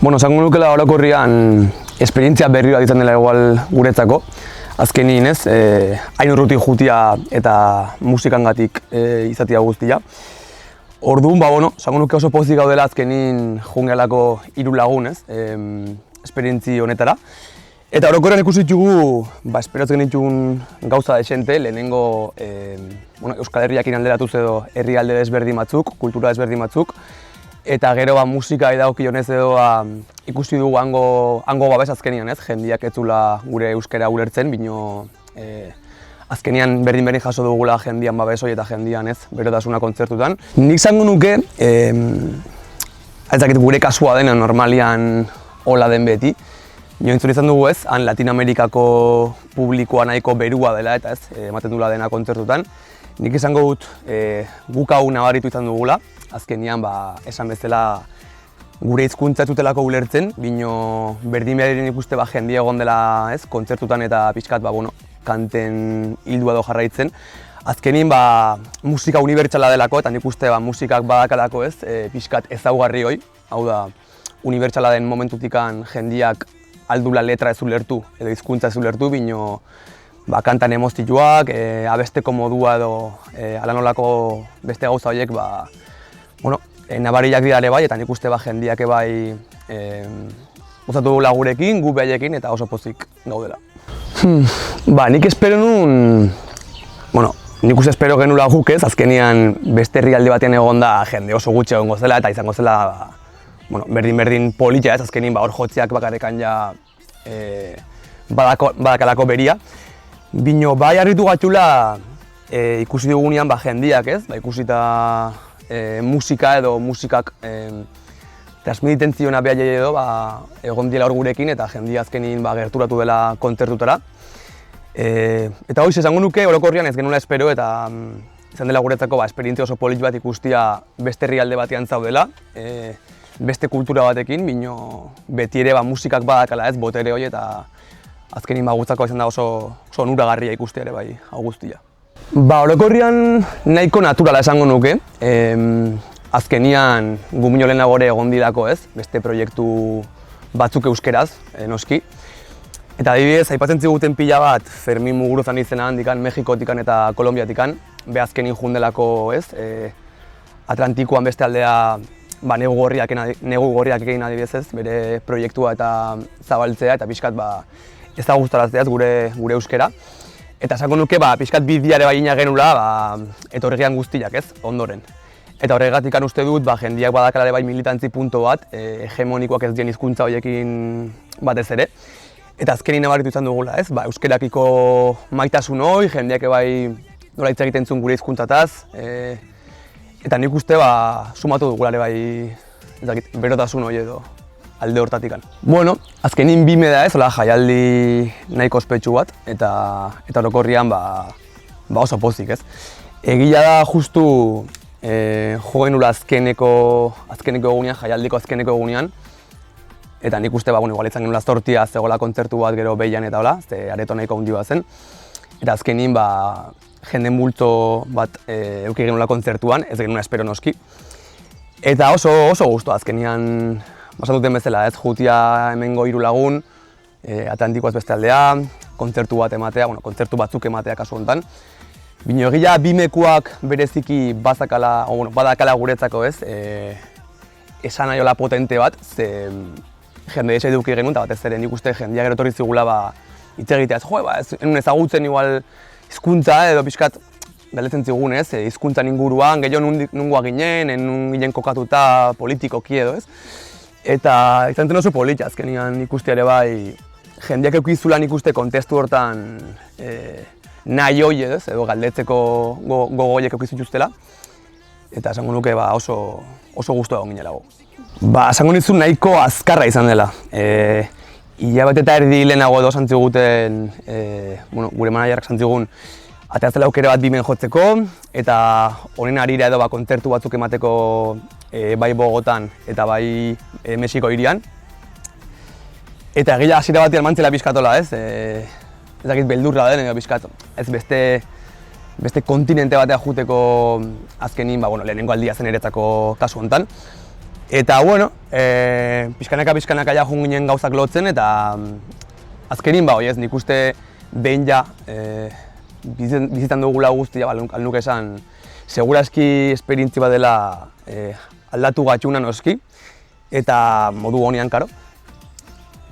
Bueno, esango nukela orokorrian esperientzia berri bat izan dela igual guretzako. Azkenin ez, hain urrutik jutia eta musikangatik izatea guztia. Orduan, esango nuke oso pozik gaudela azkenin jungelako 3 lagun ez, esperientzi honetara. Eta orokorrean ikusi ditugu, esperatzen ditugun gauza desente, lehenengo Euskal Herriakin alderatuz edo herrialde desberdin batzuk, kultura desberdin batzuk. Eta gero musika edagokionez edo ikusi dugu hango babes azkenian ez, jendiak ez zula gure euskara ulertzen, bino azkenian berdin jaso dugula jendian babes hori eta jendian ez, berotasuna kontzertutan. Nik zango nuke, ez dakit gure kasua dena normalian hola den beti, entzun izan dugu ez, han Latinamerikako publikoa nahiko berua dela eta ez, ematen dula dena kontzertutan. Nik izango dut guk hau nabaritu izan dugula, azkenian esan bezala gure hizkuntza ez dutelako ulertzen, bino berdin beharien ikuste jendia egon dela ez, kontzertutan eta pixkat kanten hildua edo jarraitzen. Azkenin musika unibertsala delako eta nik uste musikak badakalako ez, pixkat ezaugarri hoi, hau da unibertsala den momentutikan jendiak aldula letra ez ulertu edo hizkuntza ez ulertu, bino kantan emozioak, abesteko modua edo ala nolako beste gauza horiek nabariak dira ere bai, eta nik uste jendiak gozatu dugula gurekin, gu behaiekin eta oso pozik gaudela. Nik espero nun, nik uste espero genula guk ez, azkenian beste herrialde batean egon da jende oso gutxi egongo zela eta izango zela berdin politia ez, azkenin hor jotziak bakarrekan ja badakalako beria. Bino harritu gatxula ikusi dugunean jendiak ez, ikusita musika edo musikak transmiten ziona behaiei edo egon diela hor gurekin eta jendia azkenin gerturatu dela kontzertutara. Eta hoiz esango nuke orokorrian ez genuela espero eta izan dela guretzako esperientzia oso polit bat ikustia beste herrialde batean zaudela, beste kultura batekin, bino beti ere musikak badakala ez, botere hori eta azkenin gutzako izan da oso onuragarria ikustea ere bai hau guztia. Orokorrian nahiko naturala esango nuke, azkenian gu mino lehenagore egon dirako ez, beste proiektu batzuk euskeraz, noski. Eta adibidez, aipatzen ziguten pila bat Fermin Muguruzan izena handikan, Mexikotikan eta Kolombiatikan, azkenin jundelako ez, Atlantikoan beste aldea negu gorriak egin adibidez ez, bere proiektua eta zabaltzea eta pixkat ez da gustarazteaz gure euskera. Eta esango nuke pixkat bidiare baina genula etorrian guztiak ez, ondoren. Eta horregatik uste dut jendiak badakalare militantzi punto bat, hegemonikoak ez dien hizkuntza horiekin batez ere. Eta azkenin nabaritu izan dugula ez, euskerakiko maitasun hori, jendiak nola hitz egiten zuen gure hizkuntzataz. Eta nik uste sumatu dugulare berotasun hori edo alde hortatikan. Azkenin bime da ez, jaialdi nahiko ospetsu bat, eta orokorrian oso pozik ez. Egia da justu jo genula azkeneko egunean, jaialdiko azkeneko egunean, eta nik uste igual izan genula zortia zegoela kontzertu bat gero behian eta hola, ze areto nahiko handi bat zen. Eta azkenin jende multzo bat eduki genula kontzertuan, ez genula espero noski. Eta oso gustu azkenian basatuten bezala ez, jutia hemengo 3 lagun, Atlantikoaz beste aldea, kontzertu bat ematea, kontzertu batzuk ematea kasu honetan. Bino egia bimekuak bereziki badakala guretzako ez, esan aiola potente bat, ze jende desa eduki genuen, eta batez ere nik uste jendia gero etorri zigula hitz egitea, enun ezagutzen igual hizkuntza edo pixkat galdetzen zigun ez, hizkuntzan inguruan, gehiago nungoa ginen, nun ginen kokatuta politikoki edo ez. Eta izan zen oso politia azkenian ikustea ere bai, jendeak eukizulan ikuste kontestu hortan nahi hoi edo galdetzeko gogoiek eukizituztela. Eta esango nuke oso gustua egon ginelago. Esango nizun nahiko azkarra izan dela. Hilabete eta erdi lehenago edo zantziguten, gure manajerak zantzigun, ateaztela aukera bat bimen jotzeko, eta honen harira edo kontzertu batzuk emateko bai Bogotan eta bai Mexiko hirian. Eta egia hasiera batean mantzela pixkatola ez, ez dakit beldurra den edo pixkat, ez beste beste kontinente batea juteko azkenin, lehenengo aldia zen niretzako kasu honetan. Eta, pixkanaka ja joan ginen gauzak lotzen, eta azkenin, nik uste behin ja bizitan dugula guztia, alnuke esan, seguraski esperientzi bat dela aldatu gatxuna noski, eta modu honean, karo.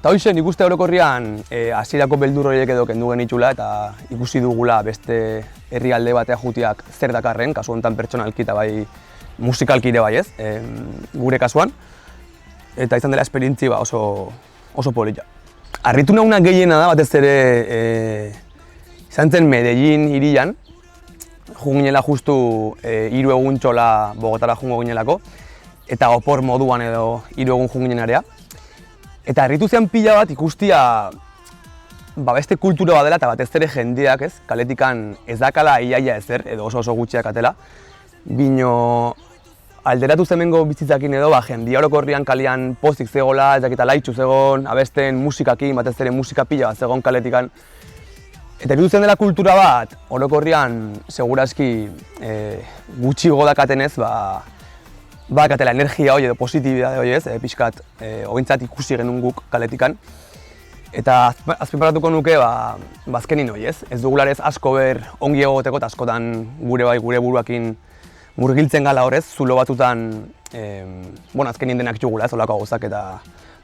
Eta hoxe, nik uste orokorrian hasierako beldur horiek edo kendu genitxula eta ikusi dugula beste herrialde batea jutiak zer dakarren, kasu honetan pertsonalki eta bai musikalki ere bai ez, gure kasuan. Eta izan dela esperientzi oso polita. Harritu nauna gehiena da batez ere izan zen Medellin hirian, joan ginela justu 3 egun txola Bogotara joango ginelako, eta opor moduan edo 3 egun joan ginen area. Eta harritu zean pila bat ikustia beste kultura bat dela eta batez ere jendeak ez, kaletikan ez dakala iaia ezer edo oso gutxiak atela. Bino alderatu zemengo bizitzakin edo jendia orokorrian kalean pozik zegoela, ez dakita laitxu zegon, abesten musikakin, batez ere musika pila bat zegon kaletikan. Eta harritu zen dela kultura bat orokorrian seguraski gutxi godakatenez bakatela energia hori edo positibidade hori ez, pixkat ogintzat ikusi genuen guk kaletikan. Eta azpimarratuko nuke azkenin hori ez, ez dugularez asko ber ongi egoteko eta askotan gure buruakin murgiltzen gala horrez, zulo batutan azkenin denak txugula ez, olako gauzak eta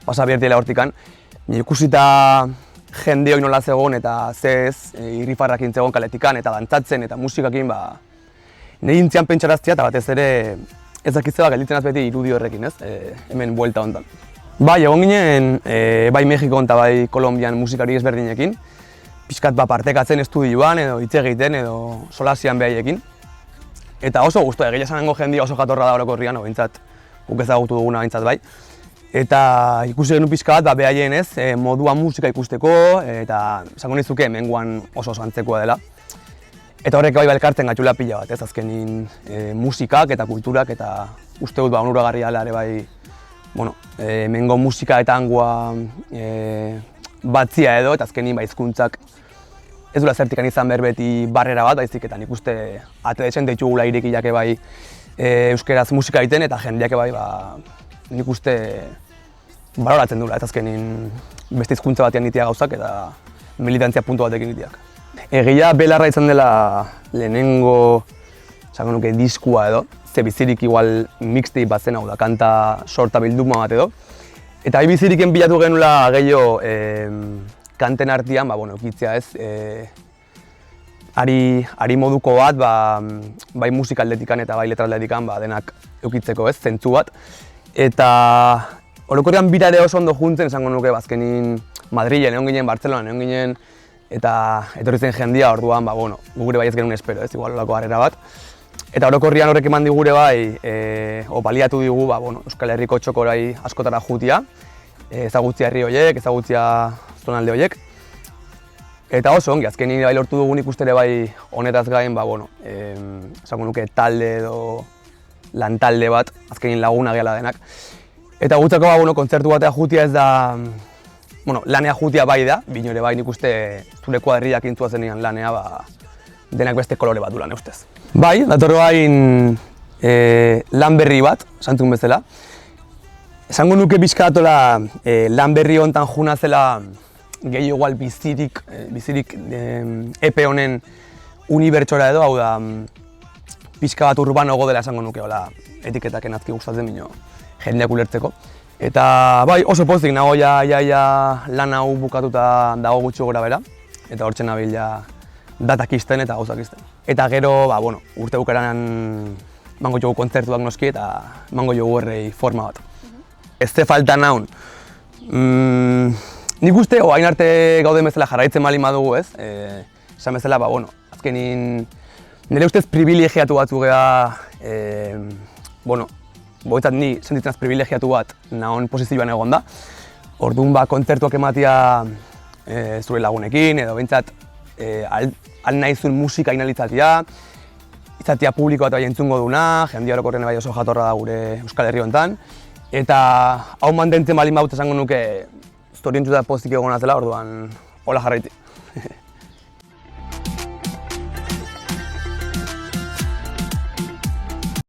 pasa biertiela hortikan. Ikusita jende hori nola zegoen eta zez, irrifarrakin zegoen kaletikan eta dantzatzen eta musikakin nire intzian pentsaraztia eta batez ere ez dakitzea gelditzen az beti irudi horrekin, ez? Hemen buelta honetan. Bai, egon ginen, bai Mexikon eta bai Kolonbian musikari ezberdinekin, pixkat partekatzen estudioan edo hitz egiten edo solasian behaiekin. Eta oso guztua, egia esango jendia oso jatorra da orokorrian, behintzat guk ezagutu duguna behintzat bai. Eta ikusi genuen pixka bat behaien ez, moduan musika ikusteko, eta esango nizuke hemengoan oso antzekoa dela. Eta horrek bai elkartzen gatxula pila bat ez, azkenin musikak eta kulturak eta uste dut onuragarria dela ere bai hemengo musika eta hangoa batzia edo eta azkenin hizkuntzak ez dula zertikan izan behar beti barrera bat, baizik eta nik uste ate desen deitugula irekiak bai euskeraz musika egiten eta jendeak bai nik uste baloratzen dula eta azkenin beste hizkuntza batean itea gauzak eta militantzia puntu batekin iteak. Egia belarra izan dela lehenengo esango nuke diskua edo, ze bizirik igual mixtape bat zen hau da, kanta sorta bilduma bat edo. Eta biziriken bilatu genula gehiago kanten artean, eukitzea ez, ari moduko bat, bai musika aldetikan eta bai letra aldetikan denak eukitzeko ez, zentzu bat. Eta orokorrean bira ere oso ondo juntzen, esango nuke azkenin Madrilen, egon ginen, Bartzelonan, egon ginen, eta etorri zen jendia orduan, gure bai ez genuen espero ez, igual olako harrera bat. Eta orokorrian horrek eman digure bai, baliatu digu Euskal Herriko txokorai askotara jutia, ezagutzia herri horiek, ezagutzia zonalde horiek. Eta oso ongi, azkenin bai lortu dugun ikustele bai honetaz gain, esango nuke talde edo lan talde bat, azkenin laguna gehala denak. Eta gutzako kontzertu batea jutia ez da, lanea jutia bai da, bino ere bai nik uste zure kuadrillak intzua zenean lanea denak beste kolore bat du lan ustez. Bai, datorro bain lan berri bat, santun bezala. Esango nuke bizkatola lan berri honetan juna zela gehi igual bizirik EP honen unibertsora edo, hau da pixka bat urbanogo dela esango nuke, etiketaken azki gustatzen bino jendeak ulertzeko. Eta bai, oso pozik nago lan hau bukatuta dago gutxi gora bera, eta hortzen nabil datak izten eta gauzak izten. Eta gero, urte bukaran mango jogu kontzertuak noski eta mango jogu horrei forma bat. Ez ze falta naun. Nik uste, hain arte gauden bezala jarraitzen bali madugu ez, esan bezala, azkenin nire ustez privilegiatu batzu geha, boitzat ni sentitzen az privilegiatu bat nahon posizioan egon da. Orduan kontzertuak ematia zure lagunekin edo behintzat al nahizun musika inalitzatia, izatia publiko bat bai entzungo duna, jendia orokorren bai oso jatorra da gure Euskal Herri honetan. Eta hau mantentzen balin baut esango nuke zoriontsuta pozik egon azela, orduan hola jarraiti.